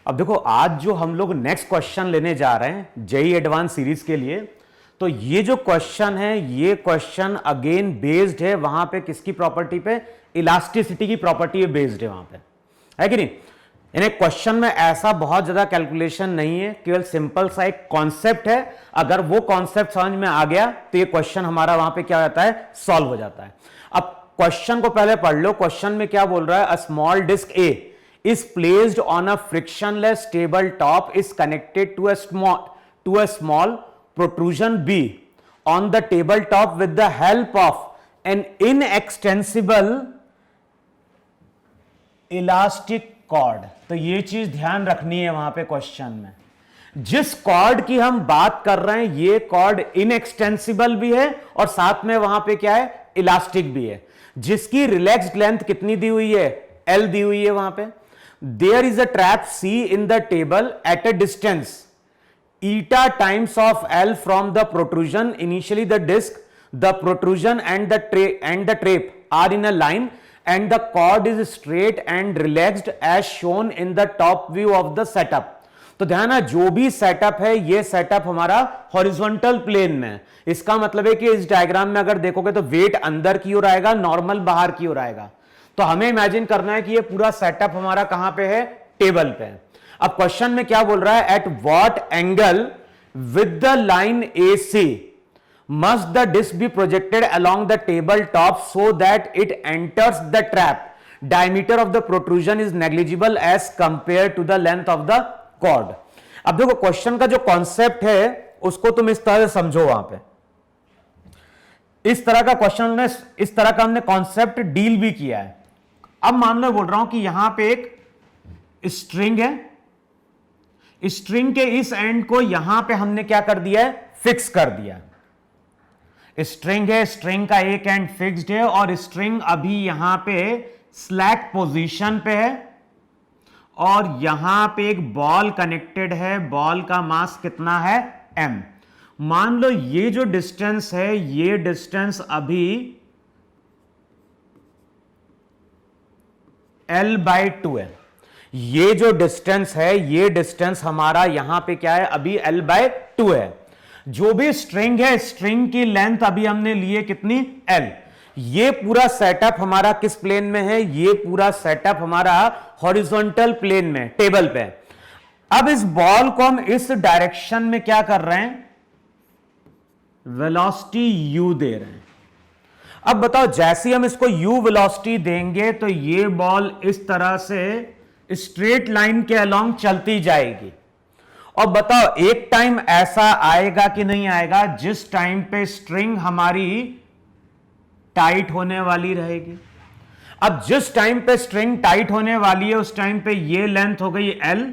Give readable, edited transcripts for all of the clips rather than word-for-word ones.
अब देखो आज जो हम लोग नेक्स्ट क्वेश्चन लेने जा रहे हैं जेईई एडवांस सीरीज के लिए, तो ये जो क्वेश्चन है ये क्वेश्चन अगेन बेस्ड है वहां पे किसकी प्रॉपर्टी पे, इलास्टिसिटी की प्रॉपर्टी बेस्ड है वहां पे, है कि नहीं। यानी क्वेश्चन में ऐसा बहुत ज्यादा कैलकुलेशन नहीं है, केवल सिंपल सा एक कॉन्सेप्ट है। अगर वो कॉन्सेप्ट समझ में आ गया तो ये क्वेश्चन हमारा वहां पे क्या हो जाता है, सॉल्व हो जाता है। अब क्वेश्चन को पहले पढ़ लो। क्वेश्चन में क्या बोल रहा है, a small disc A is placed on a frictionless table top is connected to a small protrusion B on the table top with the help of an inextensible elastic cord। तो ये चीज ध्यान रखनी है वहां पे क्वेश्चन में। जिस कॉर्ड की हम बात कर रहे हैं ये कॉर्ड इनएक्सटेंसिबल भी है और साथ में वहां पे क्या है, इलास्टिक भी है। जिसकी रिलैक्स्ड लेंथ कितनी दी हुई है, L दी हुई है वहां पे। There is a trap C in the table at a distance eta times of L from the protrusion. Initially the disc, the protrusion and the trap are in a line and the cord is straight and relaxed as shown in the top view of the setup। तो ध्यान है, जो भी setup है ये setup हमारा horizontal plane में है। इसका मतलब है कि इस डायग्राम में अगर देखोगे तो वेट अंदर की ओर आएगा, नॉर्मल बाहर की ओर आएगा। तो हमें इमेजिन करना है कि ये पूरा सेटअप हमारा कहां पे है, टेबल पे है। अब क्वेश्चन में क्या बोल रहा है, at what angle with the line A C must the disc be projected along the table top so that it enters the trap. Diameter of the protrusion is negligible as compare to the length of the cord. अब देखो question का जो concept है उसको तुम इस तरह से समझो। वहां पे इस तरह का क्वेश्चन ने, इस तरह का हमने कॉन्सेप्ट डील भी किया है। अब मान लो बोल रहा हूं कि यहां पे एक स्ट्रिंग है, स्ट्रिंग के इस एंड को यहां पे हमने क्या कर दिया है, फिक्स कर दिया। स्ट्रिंग है, स्ट्रिंग का एक एंड फिक्स्ड है और स्ट्रिंग अभी यहां पे स्लैक पोजीशन पे है और यहां पे एक बॉल कनेक्टेड है। बॉल का मास कितना है, m। मान लो ये जो डिस्टेंस है ये डिस्टेंस अभी L/2 है। ये जो डिस्टेंस है ये डिस्टेंस हमारा यहां पे क्या है, अभी L/2 है। जो भी स्ट्रिंग है, स्ट्रिंग की लेंथ अभी हमने लिए कितनी, L। ये पूरा सेटअप हमारा किस प्लेन में है, ये पूरा सेटअप हमारा हॉरिजॉन्टल प्लेन में, टेबल पे। अब इस बॉल को हम इस डायरेक्शन में क्या कर रहे हैं, वेलोसिटी u दे रहे हैं। अब बताओ जैसे हम इसको u वेलोसिटी देंगे तो ये बॉल इस तरह से स्ट्रेट लाइन के अलोंग चलती जाएगी। और बताओ एक टाइम ऐसा आएगा कि नहीं आएगा जिस टाइम पे स्ट्रिंग हमारी टाइट होने वाली रहेगी। अब जिस टाइम पे स्ट्रिंग टाइट होने वाली है उस टाइम पे ये लेंथ हो गई L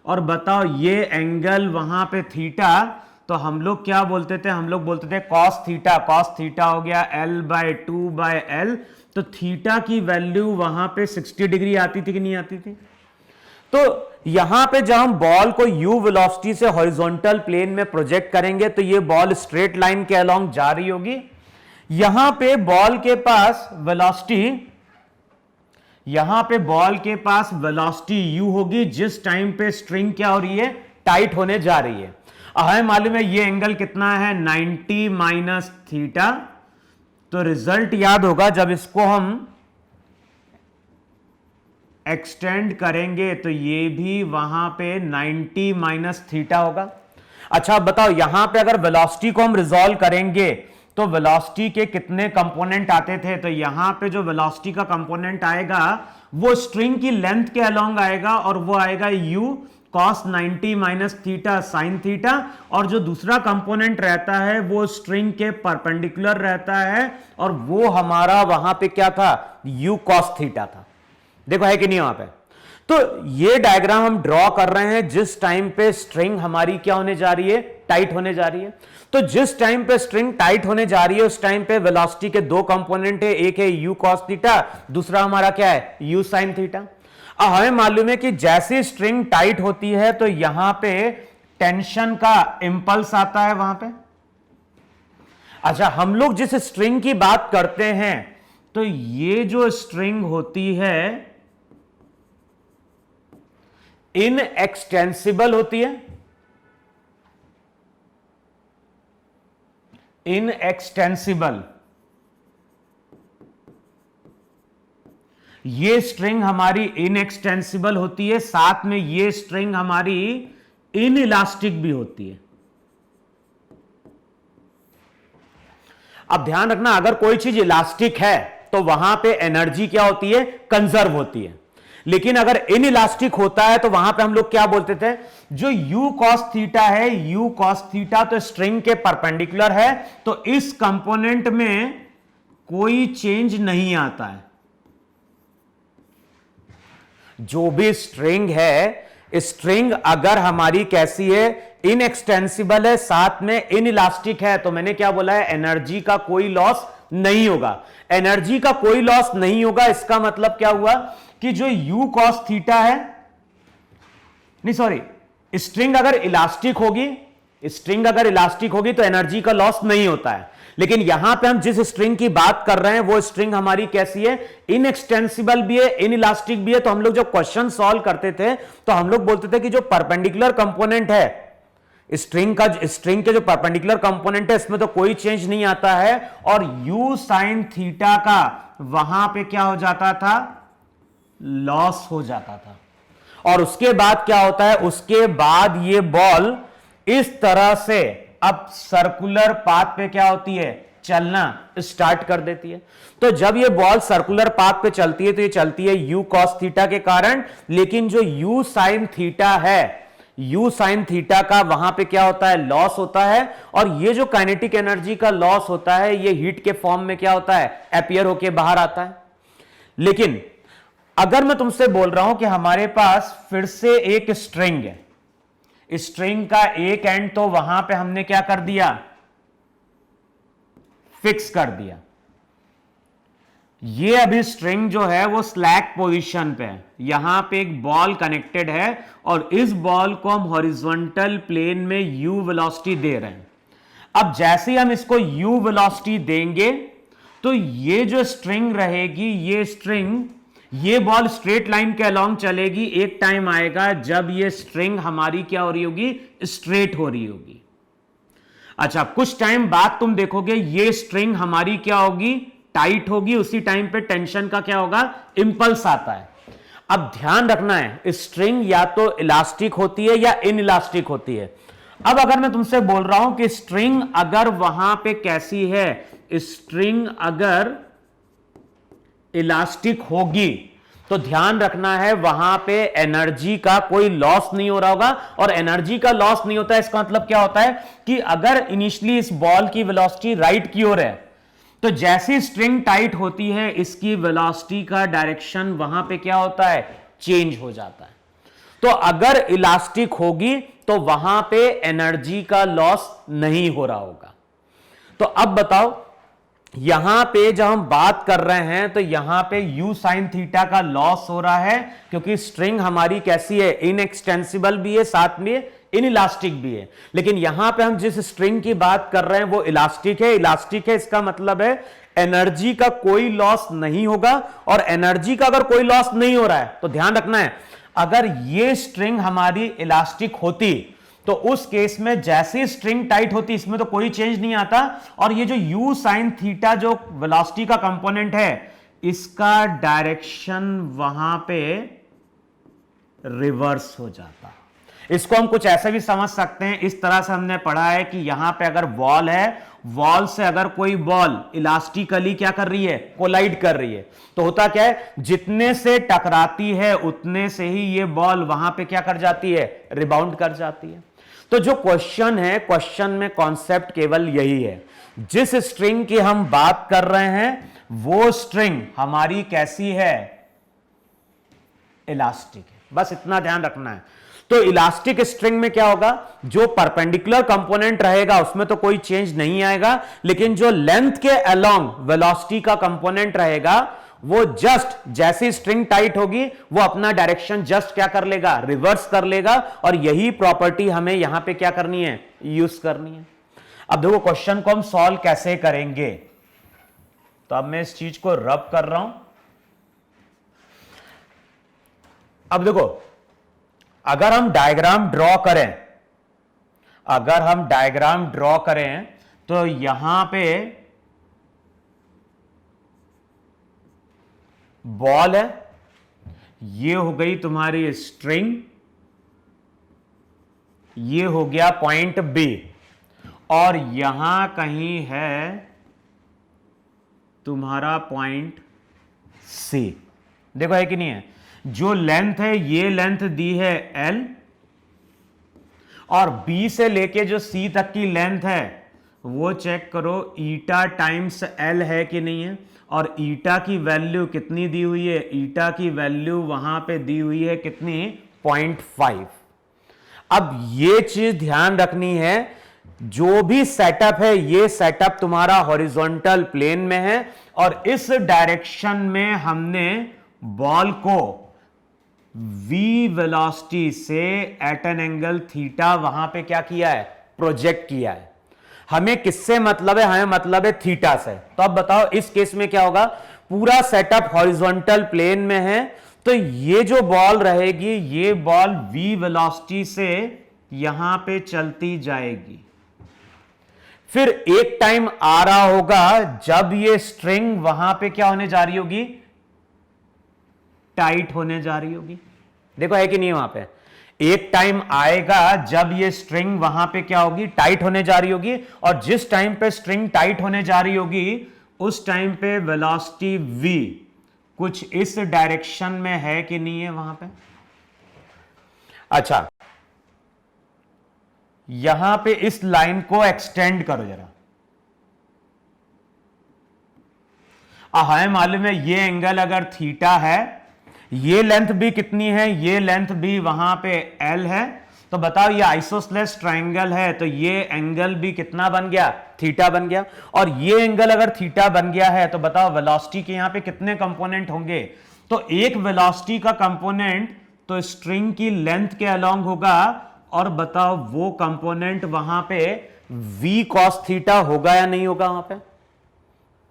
और बताओ ये एंगल वहां पे थीटा। तो हम लोग क्या बोलते थे, हम लोग बोलते थे कॉस थीटा। कॉस थीटा हो गया L/2/L। तो थीटा की वैल्यू वहां पे 60 डिग्री आती थी कि नहीं आती थी। तो यहां पे जब हम बॉल को u वेलोसिटी से हॉरिजॉन्टल प्लेन में प्रोजेक्ट करेंगे तो ये बॉल स्ट्रेट लाइन के अलोंग जा रही होगी। यहां पे बॉल के पास वेलोसिटी, यहां पे बॉल के पास वेलोसिटी u होगी जिस टाइम पे स्ट्रिंग क्या हो रही है, टाइट होने जा रही है। हमें मालूम है ये एंगल कितना है, 90 माइनस थीटा। तो रिजल्ट याद होगा जब इसको हम एक्सटेंड करेंगे तो ये भी वहां पे 90 माइनस थीटा होगा। अच्छा बताओ यहां पे अगर वेलोसिटी को हम रिजॉल्व करेंगे तो वेलोसिटी के कितने कंपोनेंट आते थे। तो यहां पे जो वेलोसिटी का कंपोनेंट आएगा वो स्ट्रिंग की लेंथ के अलोंग आएगा और वो आएगा u cos 90 minus theta sine theta. और जो दूसरा कंपोनेंट रहता है वो स्ट्रिंग के परपेंडिकुलर रहता है और वो हमारा वहां पे क्या था, u cos थीटा था। देखो है कि नहीं वहां पे। तो ये डायग्राम हम ड्रॉ कर रहे हैं जिस टाइम पे स्ट्रिंग हमारी क्या होने जा रही है, टाइट होने जा रही है। तो जिस टाइम पे स्ट्रिंग टाइट होने जा रही है उस टाइम पे वेलोसिटी के दो कंपोनेंट है, एक है u cos थीटा, दूसरा हमारा क्या है, u sin थीटा। अब हमें मालूम है कि जैसे स्ट्रिंग टाइट होती है तो यहां पे टेंशन का इंपल्स आता है वहां पे। अच्छा हम लोग जिस स्ट्रिंग की बात करते हैं तो ये जो स्ट्रिंग होती है इनएक्सटेंसिबल होती है, इनएक्सटेंसिबल, ये स्ट्रिंग हमारी इनएक्सटेंसिबल होती है, साथ में ये स्ट्रिंग हमारी इनइलास्टिक भी होती है। अब ध्यान रखना, अगर कोई चीज इलास्टिक है तो वहां पे एनर्जी क्या होती है, कंजर्व होती है। लेकिन अगर इनइलास्टिक होता है तो वहां पे हम लोग क्या बोलते थे, जो u cos थीटा है, u cos थीटा तो स्ट्रिंग के परपेंडिकुलर है, तो इस कंपोनेंट में कोई चेंज नहीं आता है। जो भी स्ट्रिंग है, स्ट्रिंग अगर हमारी कैसी है, इनएक्सटेंसिबल है, साथ में इनइलास्टिक है, तो मैंने क्या बोला है, एनर्जी का कोई लॉस नहीं होगा। एनर्जी का कोई लॉस नहीं होगा, इसका मतलब क्या हुआ कि जो u cos थीटा है, नहीं सॉरी, स्ट्रिंग अगर इलास्टिक होगी, स्ट्रिंग अगर इलास्टिक होगी तो एनर्जी का लॉस नहीं होता है। लेकिन यहां पे हम जिस स्ट्रिंग की बात कर रहे हैं वो स्ट्रिंग हमारी कैसी है, इनएक्सटेंसिबल भी है, इनइलास्टिक भी है। तो हम लोग जब क्वेश्चन सॉल्व करते थे तो हम लोग बोलते थे कि जो परपेंडिकुलर कंपोनेंट है स्ट्रिंग का, स्ट्रिंग के जो परपेंडिकुलर कंपोनेंट है इसमें तो कोई चेंज नहीं आता है, और u sin थीटा का वहां पे क्या हो जाता था, लॉस हो जाता था। और उसके बाद क्या होता है, उसके बाद ये बॉल इस तरह से अब सर्कुलर पाथ पे क्या होती है, चलना स्टार्ट कर देती है। तो जब ये बॉल सर्कुलर पाथ पे चलती है तो ये चलती है u cos थीटा के कारण, लेकिन जो u sin थीटा है, u sin थीटा का वहां पे क्या होता है, लॉस होता है। और ये जो काइनेटिक एनर्जी का लॉस होता है ये हीट के फॉर्म में क्या होता है, अपीयर होके बाहर आता है। लेकिन अगर मैं तुमसे बोल रहा हूं कि हमारे पास फिर से एक स्ट्रिंग है, स्ट्रिंग का एक एंड तो वहां पे हमने क्या कर दिया, फिक्स कर दिया, ये अभी स्ट्रिंग जो है वो स्लैक पोजीशन पे है, यहां पे एक बॉल कनेक्टेड है और इस बॉल को हम हॉरिजॉन्टल प्लेन में u वेलोसिटी दे रहे हैं। अब जैसे ही हम इसको u वेलोसिटी देंगे तो ये जो स्ट्रिंग रहेगी, ये स्ट्रिंग, ये बॉल स्ट्रेट लाइन के अलोंग चलेगी। एक टाइम आएगा जब ये स्ट्रिंग हमारी क्या हो रही होगी, स्ट्रेट हो रही होगी। अच्छा, कुछ टाइम बाद तुम देखोगे ये स्ट्रिंग हमारी क्या होगी, टाइट होगी। उसी टाइम पे टेंशन का क्या होगा, इंपल्स आता है। अब ध्यान रखना है, स्ट्रिंग या तो इलास्टिक होती है या इनइलास्टिक होती है। अब अगर मैं तुमसे बोल रहा हूं कि स्ट्रिंग अगर वहां पे कैसी है, स्ट्रिंग अगर इलास्टिक होगी तो ध्यान रखना है वहां पे एनर्जी का कोई लॉस नहीं हो रहा होगा। और एनर्जी का लॉस नहीं होता है, इसका मतलब क्या होता है कि अगर इनिशियली इस बॉल की वेलोसिटी राइट की ओर है तो जैसी स्ट्रिंग टाइट होती है इसकी वेलोसिटी का डायरेक्शन वहां पे क्या होता है, चेंज हो जाता है। तो अगर इलास्टिक होगी तो वहां पे एनर्जी का लॉस नहीं हो रहा होगा। तो अब बताओ, यहां पे जब हम बात कर रहे हैं तो यहां पे u sin थीटा का लॉस हो रहा है क्योंकि स्ट्रिंग हमारी कैसी है, इनएक्सटेंसिबल भी है, साथ में इनइलास्टिक भी है। लेकिन यहां पे हम जिस स्ट्रिंग की बात कर रहे हैं वो इलास्टिक है। इलास्टिक है इसका मतलब है एनर्जी का कोई लॉस नहीं होगा। और एनर्जी का अगर कोई लॉस नहीं हो रहा है तो ध्यान रखना है, अगर ये स्ट्रिंग हमारी इलास्टिक होती तो उस केस में जैसे स्ट्रिंग टाइट होती इसमें तो कोई चेंज नहीं आता, और ये जो u sin थीटा जो वेलोसिटी का कंपोनेंट है इसका डायरेक्शन वहां पे रिवर्स हो जाता। इसको हम कुछ ऐसे भी समझ सकते हैं, इस तरह से हमने पढ़ा है कि यहां पे अगर वॉल है, वॉल से अगर कोई बॉल इलास्टिकली क्या कर रही है, कोलाइड कर रही है, तो होता क्या है, जितने से टकराती है उतने से ही ये बॉल वहां पे क्या कर जाती है, रिबाउंड कर जाती है। तो जो क्वेश्चन है, क्वेश्चन में कॉन्सेप्ट केवल यही है, जिस स्ट्रिंग की हम बात कर रहे हैं वो स्ट्रिंग हमारी कैसी है, इलास्टिक है। बस इतना ध्यान रखना है। तो इलास्टिक स्ट्रिंग में क्या होगा, जो परपेंडिकुलर कंपोनेंट रहेगा उसमें तो कोई चेंज नहीं आएगा, लेकिन जो लेंथ के अलोंग वेलोसिटी का कंपोनेंट रहेगा वो जस्ट जैसी स्ट्रिंग टाइट होगी वो अपना डायरेक्शन जस्ट क्या कर लेगा, रिवर्स कर लेगा। और यही प्रॉपर्टी हमें यहां पे क्या करनी है, यूज करनी है। अब देखो क्वेश्चन को हम सॉल्व कैसे करेंगे, तो अब मैं इस चीज को रब कर रहा हूं। अब देखो अगर हम डायग्राम ड्रॉ करें तो यहां पे बॉल है, ये हो गई तुम्हारी स्ट्रिंग, ये हो गया पॉइंट बी, और यहां कहीं है तुम्हारा पॉइंट सी। देखो है कि नहीं है, जो लेंथ है ये लेंथ दी है एल, और बी से लेके जो सी तक की लेंथ है वो चेक करो ईटा टाइम्स एल है कि नहीं है, और ईटा की वैल्यू कितनी दी हुई है, ईटा की वैल्यू वहां पे दी हुई है कितनी, 0.5। अब ये चीज ध्यान रखनी है, जो भी सेटअप है ये सेटअप तुम्हारा हॉरिजॉन्टल प्लेन में है, और इस डायरेक्शन में हमने बॉल को v वेलोसिटी से एट एन एंगल थीटा वहां पे क्या किया है, प्रोजेक्ट किया है। हमें किससे मतलब है, हमें मतलब है थीटा से। तो अब बताओ इस केस में क्या होगा, पूरा सेटअप हॉरिजॉन्टल प्लेन में है, तो ये जो बॉल रहेगी ये बॉल v वेलोसिटी से यहां पे चलती जाएगी। फिर एक टाइम आ रहा होगा जब ये स्ट्रिंग वहां पे क्या होने जा रही होगी, टाइट होने जा रही होगी। देखो है कि नहीं, वहां पे एक टाइम आएगा जब ये स्ट्रिंग वहां पे क्या होगी, टाइट होने जा रही होगी, और जिस टाइम पे स्ट्रिंग टाइट होने जा रही होगी उस टाइम पे वेलोसिटी v कुछ इस डायरेक्शन में है कि नहीं है वहां पे। अच्छा, यहां पे इस लाइन को एक्सटेंड करो जरा। हमें मालूम है ये एंगल अगर थीटा है, ये लेंथ भी कितनी है, ये लेंथ भी वहां पे L है, तो बताओ ये आइसोसेलेस ट्रायंगल है, तो ये एंगल भी कितना बन गया, थीटा बन गया। और ये एंगल अगर थीटा बन गया है तो बताओ वेलोसिटी के यहां पे कितने कंपोनेंट होंगे, तो एक वेलोसिटी का कंपोनेंट तो स्ट्रिंग की लेंथ के अलोंग होगा, और बताओ वो कंपोनेंट वहां पे v cos थीटा होगा या नहीं होगा वहां पे।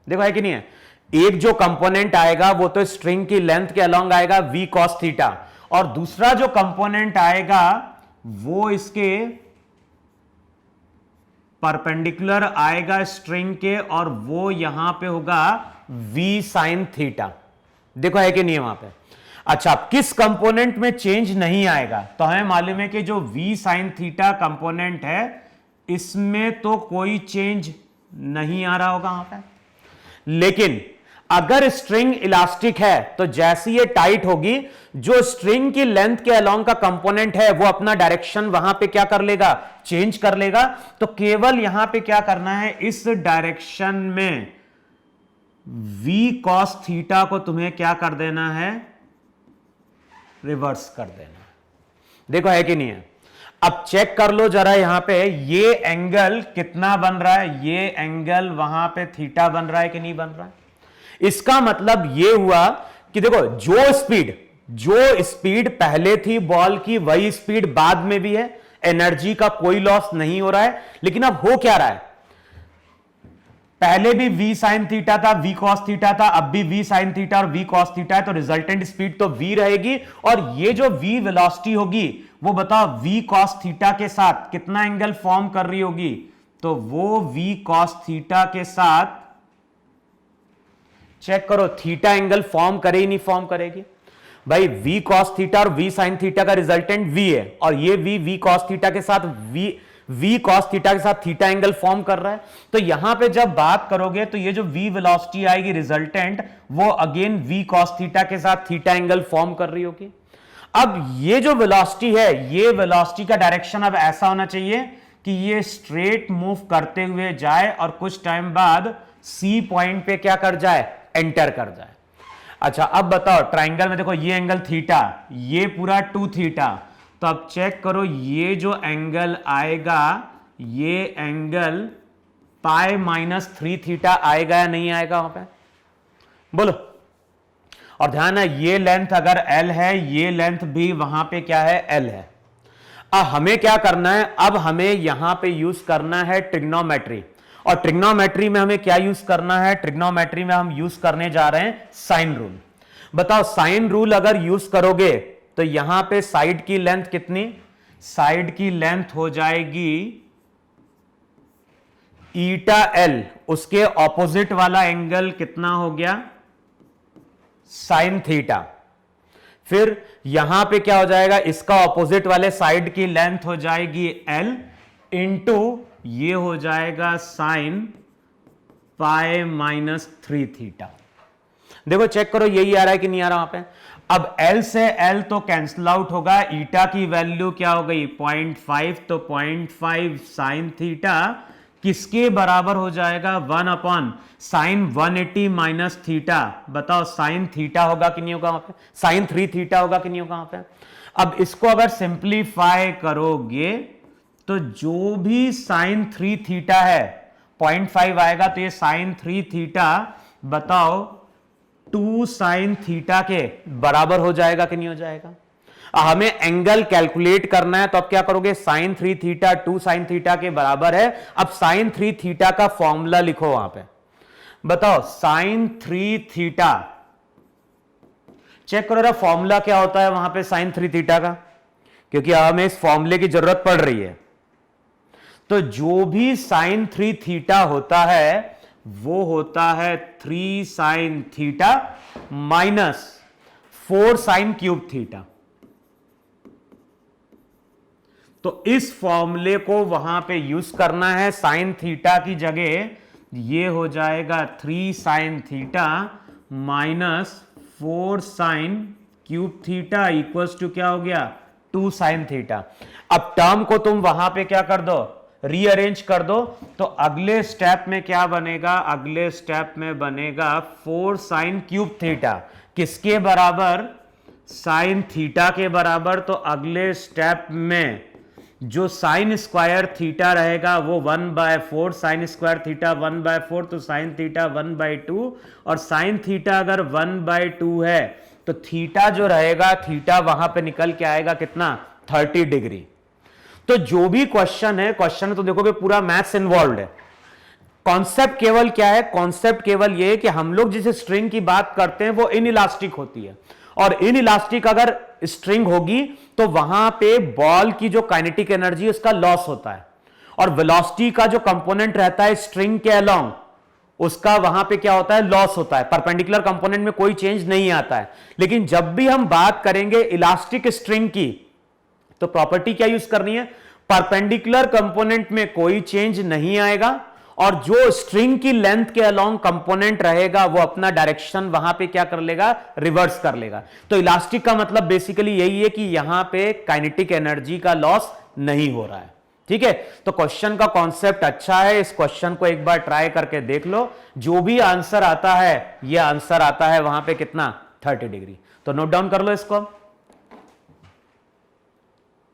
देखो है कि नहीं है, एक जो कंपोनेंट आएगा वो तो स्ट्रिंग की लेंथ के अलोंग आएगा v cos थीटा, और दूसरा जो कंपोनेंट आएगा वो इसके परपेंडिकुलर आएगा स्ट्रिंग के, और वो यहां पे होगा v sin थीटा। देखो है कि नहीं है वहां पे। अच्छा, किस कंपोनेंट में चेंज नहीं आएगा, तो हमें मालूम है कि जो v sin थीटा कंपोनेंट है इसमें तो कोई चेंज नहीं आ रहा होगा वहां पे। लेकिन अगर स्ट्रिंग इलास्टिक है तो जैसे ये टाइट होगी, जो स्ट्रिंग की लेंथ के अलोंग का कंपोनेंट है वो अपना डायरेक्शन वहां पे क्या कर लेगा, चेंज कर लेगा। तो केवल यहां पे क्या करना है, इस डायरेक्शन में v cos थीटा को तुम्हें क्या कर देना है, रिवर्स कर देना। देखो है कि नहीं है। अब चेक कर लो जरा, यहां पे ये एंगल कितना बन रहा है, ये एंगल वहां पे थीटा बन रहा है कि नहीं बन रहा है। इसका मतलब यह हुआ कि देखो जो स्पीड पहले थी बॉल की वही स्पीड बाद में भी है, एनर्जी का कोई लॉस नहीं हो रहा है। लेकिन अब हो क्या रहा है, पहले भी v sin थीटा था, v cos थीटा था, अब भी v sin थीटा और v cos थीटा है, तो रिजल्टेंट स्पीड तो v रहेगी, और ये जो v वेलोसिटी होगी वो बताओ v cos थीटा के साथ कितना एंगल फॉर्म कर रही होगी, तो वो v cos थीटा के साथ चेक करो थीटा एंगल फॉर्म करे ही नहीं फॉर्म करेगी भाई। v cos थीटा और v sin थीटा का रिजल्टेंट v है, और ये v cos थीटा के साथ v cos थीटा के साथ थीटा एंगल फॉर्म कर रहा है। तो यहां पे जब बात करोगे तो ये जो v वेलोसिटी आएगी रिजल्टेंट, वो अगेन v cos थीटा के साथ थीटा एंगल फॉर्म कर रही होगी। अब ये जो वेलोसिटी है, ये वेलोसिटी का डायरेक्शन अब ऐसा होना चाहिए कि ये स्ट्रेट मूव करते हुए जाए और कुछ टाइम बाद C पॉइंट पे क्या कर जाए, एंटर कर जाए। अच्छा, अब बताओ ट्राइंगल में देखो ये एंगल थीटा, ये पूरा 2 थीटा, तो अब चेक करो ये जो एंगल आएगा ये एंगल पाई -3 थीटा आएगा या नहीं आएगा वहां पे, बोलो। और ध्यान है ये लेंथ अगर L है, ये लेंथ भी वहां पे क्या है, L है। अब हमें क्या करना है, अब हमें यहां पे यूज करना है ट्रिग्नोमेट्री, और ट्रिग्नोमेट्री में हमें क्या यूज करना है, ट्रिग्नोमेट्री में हम यूज करने जा रहे हैं साइन रूल। बताओ साइन रूल अगर यूज करोगे तो यहां पे साइड की लेंथ कितनी, साइड की लेंथ हो जाएगी ईटा एल, उसके ऑपोजिट वाला एंगल कितना हो गया, साइन थीटा। फिर यहां पे क्या हो जाएगा, इसका ऑपोजिट वाले साइड की लेंथ हो जाएगी एल इंटू ये हो जाएगा साइन पाई माइनस 3 थीटा। देखो चेक करो यही आ रहा है कि नहीं आ रहा वहां पे। अब L से L तो कैंसिल आउट होगा, ईटा की वैल्यू क्या हो गई 0.5, तो 0.5 साइन थीटा किसके बराबर हो जाएगा 1 अपॉन साइन 180 माइनस थीटा। बताओ साइन थीटा होगा कि नहीं होगा वहां पे, साइन 3 थीटा होगा कि नहीं होगा वहां पे। अब इसको अगर सिंप्लीफाई करोगे तो जो भी साइन 3 थीटा है 0.5 आएगा, तो ये साइन 3 थीटा बताओ 2 साइन थीटा के बराबर हो जाएगा कि नहीं हो जाएगा। हमें एंगल कैलकुलेट करना है, तो अब क्या करोगे, साइन 3 थीटा 2 साइन थीटा के बराबर है। अब साइन 3 थीटा का फॉर्मूला लिखो वहां पे, बताओ साइन 3 थीटा, चेक करो फॉर्मूला क्या होता है वहां पे साइन 3 थीटा का, क्योंकि हमें इस फॉर्मूले की जरूरत पड़ रही है। तो जो भी साइन 3 थीटा होता है वो होता है 3 sine theta minus 4 sine cube theta. तो इस फॉर्मूले को वहां पे यूज करना है, साइन थीटा की जगह ये हो जाएगा 3 sine theta minus 4 sine cube theta equals to क्या हो गया 2 साइन थीटा। अब टर्म को तुम वहां पे क्या कर दो, रीअरेंज कर दो, तो अगले स्टेप में क्या बनेगा, अगले स्टेप में बनेगा 4 साइन क्यूब थीटा किसके बराबर, साइन थीटा के बराबर। तो अगले स्टेप में जो साइन स्क्वायर थीटा रहेगा वो 1/4, साइन स्क्वायर थीटा 1/4, तो साइन थीटा 1/2, और साइन थीटा अगर 1/2 है तो थीटा जो रहेगा, थीटा वहां पे निकल के आएगा कितना 30 डिग्री। तो जो भी क्वेश्चन है, क्वेश्चन तो देखोगे पूरा मैथ्स इन्वॉल्व है। कॉन्सेप्ट केवल क्या है, कॉन्सेप्ट केवल ये है कि हम लोग जिस स्ट्रिंग की बात करते हैं वो इनइलास्टिक होती है, और इनइलास्टिक अगर स्ट्रिंग होगी तो वहां पे बॉल की जो काइनेटिक एनर्जी उसका लॉस होता है, और वेलोसिटी का जो कंपोनेंट रहता है स्ट्रिंग के अलोंग उसका वहां पे क्या होता है, लॉस होता है। परपेंडिकुलर कंपोनेंट में कोई चेंज नहीं आता है। लेकिन जब भी हम बात करेंगे इलास्टिक स्ट्रिंग की तो प्रॉपर्टी क्या यूज करनी है, परपेंडिकुलर कंपोनेंट में कोई चेंज नहीं आएगा, और जो स्ट्रिंग की लेंथ के अलोंग कंपोनेंट रहेगा वो अपना डायरेक्शन वहां पे क्या कर लेगा, रिवर्स कर लेगा। तो इलास्टिक का मतलब बेसिकली यही है कि यहां पे काइनेटिक एनर्जी का लॉस नहीं हो रहा है। ठीक है, तो क्वेश्चन का कॉन्सेप्ट अच्छा है, इस क्वेश्चन को एक बार ट्राई करके देख लो। जो भी आंसर आता है, ये आंसर आता है वहां पे कितना 30 डिग्री। तो नोट डाउन कर लो इसको।